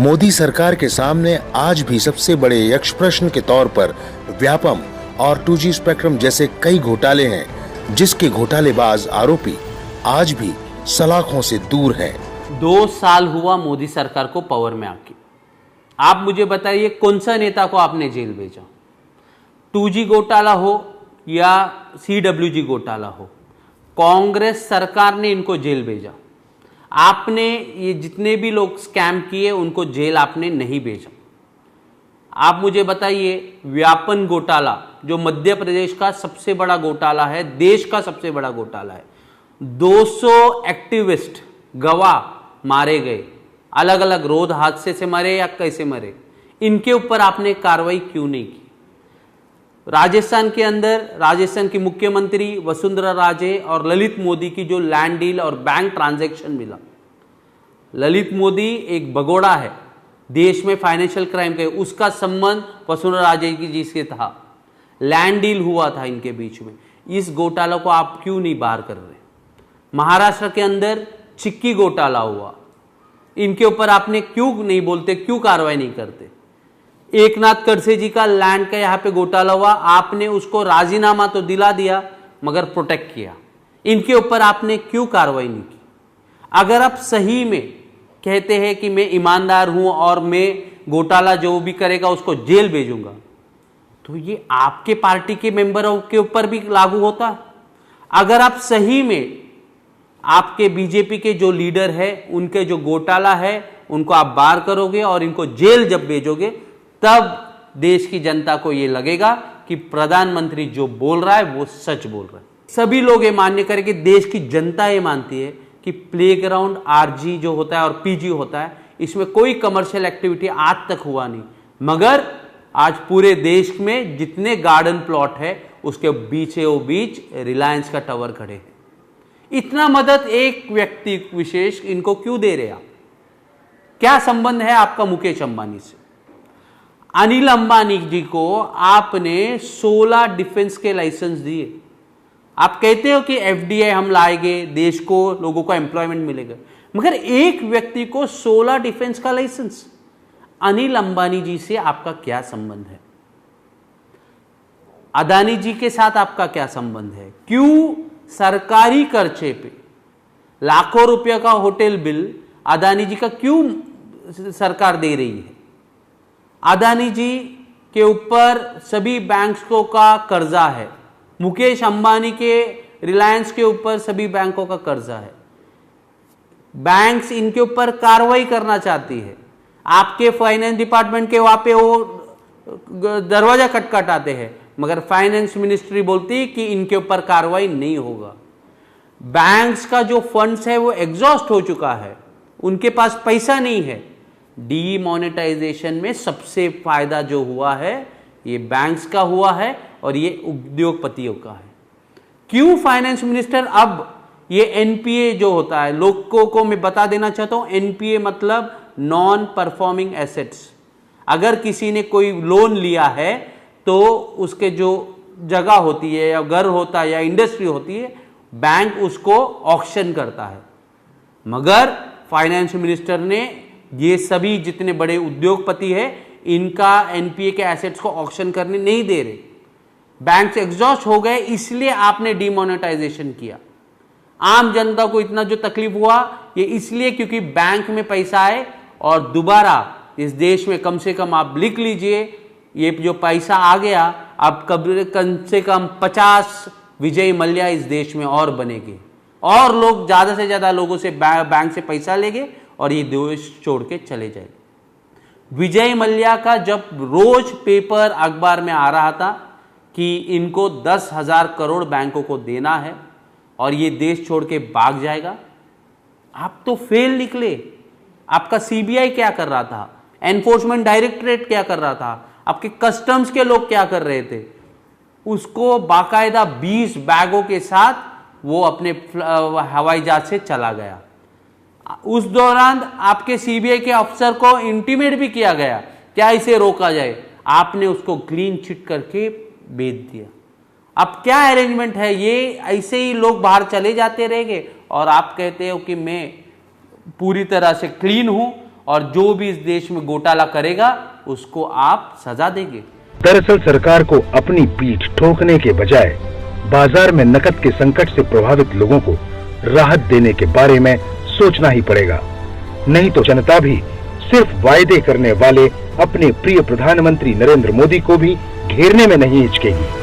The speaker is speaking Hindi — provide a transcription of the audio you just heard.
मोदी सरकार के सामने आज भी सबसे बड़े यक्ष प्रश्न के तौर पर व्यापम और 2G स्पेक्ट्रम जैसे कई घोटाले हैं, जिसके घोटालेबाज आरोपी आज भी सलाखों से दूर हैं। 2 साल हुआ मोदी सरकार को पावर में आके। आप मुझे बताइए कौन सा नेता को आपने जेल भेजा? 2G घोटाला हो या CWG घोटाला हो, कांग्रेस सरकार ने इनको जेल भेजा। आपने ये जितने भी लोग स्कैम किए उनको जेल आपने नहीं भेजा। आप मुझे बताइए व्यापम घोटाला जो मध्य प्रदेश का सबसे बड़ा घोटाला है, देश का सबसे बड़ा घोटाला है, 200 एक्टिविस्ट गवाह मारे गए, अलग अलग रोड हादसे से मरे या कैसे मरे, इनके ऊपर आपने कार्रवाई क्यों नहीं की? राजस्थान के अंदर राजस्थान की मुख्यमंत्री वसुंधरा राजे और ललित मोदी की जो लैंड डील और बैंक ट्रांजैक्शन मिला। ललित मोदी एक भगोड़ा है देश में फाइनेंशियल क्राइम के, उसका संबंध वसुंधरा राजे जी से था, लैंड डील हुआ था इनके बीच में। इस घोटाला को आप क्यों नहीं बाहर कर रहे? महाराष्ट्र के अंदर चिक्की घोटाला हुआ, इनके ऊपर आपने क्यों नहीं बोलते, क्यों कार्रवाई नहीं करते? एकनाथ खड़से जी का लैंड का यहाँ पे घोटाला हुआ, आपने उसको राजीनामा तो दिला दिया मगर प्रोटेक्ट किया, इनके ऊपर आपने क्यों कार्रवाई नहीं की? अगर आप सही में कहते हैं कि मैं ईमानदार हूं और मैं घोटाला जो भी करेगा उसको जेल भेजूंगा, तो ये आपके पार्टी के मेंबरों के ऊपर भी लागू होता। अगर आप सही में आपके बीजेपी के जो लीडर है उनके जो घोटाला है उनको आप बाहर करोगे और इनको जेल जब भेजोगे, तब देश की जनता को यह लगेगा कि प्रधानमंत्री जो बोल रहा है वो सच बोल रहा है। सभी लोग ये मान्य करेंगे, देश की जनता ये मानती है कि प्लेग्राउंड RG जो होता है और PG होता है, इसमें कोई कमर्शियल एक्टिविटी आज तक हुआ नहीं, मगर आज पूरे देश में जितने गार्डन प्लॉट है उसके बीचों बीच रिलायंस का टावर खड़े हैं। इतना मदद एक व्यक्ति विशेष इनको क्यों दे रहे आप? क्या संबंध है आपका मुकेश अंबानी से? अनिल अंबानी जी को आपने 16 डिफेंस के लाइसेंस दिए। आप कहते हो कि FDI हम लाएंगे, देश को लोगों को एम्प्लॉयमेंट मिलेगा, मगर एक व्यक्ति को 16 डिफेंस का लाइसेंस, अनिल अंबानी जी से आपका क्या संबंध है? अदानी जी के साथ आपका क्या संबंध है? क्यों सरकारी खर्चे पे लाखों रुपया का होटल बिल अदानी जी का क्यों सरकार दे रही है? अदानी जी के ऊपर सभी बैंकों का कर्जा है, मुकेश अंबानी के रिलायंस के ऊपर सभी बैंकों का कर्जा है, बैंक्स इनके ऊपर कार्रवाई करना चाहती है, आपके फाइनेंस डिपार्टमेंट के वहां पे वो दरवाजा खटखटाते हैं, मगर फाइनेंस मिनिस्ट्री बोलती है कि इनके ऊपर कार्रवाई नहीं होगा। बैंक्स का जो फंड्स है वो एग्जॉस्ट हो चुका है, उनके पास पैसा नहीं है। डीमोनेटाइजेशन में सबसे फायदा जो हुआ है ये बैंक्स का हुआ है और ये उद्योगपतियों का है। क्यों फाइनेंस मिनिस्टर अब ये NPA जो होता है, लोगों को मैं बता देना चाहता हूं, NPA मतलब नॉन परफॉर्मिंग एसेट्स। अगर किसी ने कोई लोन लिया है तो उसके जो जगह होती है या घर होता है या इंडस्ट्री होती है, बैंक उसको ऑक्शन करता है, मगर फाइनेंस मिनिस्टर ने ये सभी जितने बड़े उद्योगपति है इनका NPA के एसेट्स को ऑक्शन करने नहीं दे रहे। बैंक एग्जॉस्ट हो गए, इसलिए आपने डिमोनेटाइजेशन किया। आम जनता को इतना जो तकलीफ हुआ ये इसलिए क्योंकि बैंक में पैसा आए और दोबारा इस देश में कम से कम आप लिख लीजिए, ये जो पैसा आ गया अब कम से कम 50 विजय मल्ल्या इस देश में और बनेंगे और लोग ज्यादा से ज्यादा लोगों से बैंक से पैसा लेंगे और ये देश छोड़ के चले जाएंगे। विजय मल्ल्या का जब रोज पेपर अखबार में आ रहा था कि इनको 10,000 करोड़ बैंकों को देना है और ये देश छोड़ के भाग जाएगा, आप तो फेल निकले। आपका CBI क्या कर रहा था, एनफोर्समेंट डायरेक्टरेट क्या कर रहा था, आपके कस्टम्स के लोग क्या कर रहे थे? उसको बाकायदा 20 बैगों के साथ वो अपने हवाई जहाज से चला गया। उस दौरान आपके CBI के अफसर को इंटीमेट भी किया गया क्या इसे रोका जाए, आपने उसको क्लीन चिट करके भेज दिया। अब क्या अरेंजमेंट है? ये ऐसे ही लोग बाहर चले जाते रहेंगे और आप कहते हो कि मैं पूरी तरह से क्लीन हूं और जो भी इस देश में घोटाला करेगा उसको आप सजा देंगे। दरअसल सरकार को अपनी पीठ ठोकने के बजाय बाजार में नकद के संकट से प्रभावित लोगों को राहत देने के बारे में सोचना ही पड़ेगा, नहीं तो जनता भी सिर्फ वायदे करने वाले अपने प्रिय प्रधानमंत्री नरेंद्र मोदी को भी घेरने में नहीं हिचकेगी।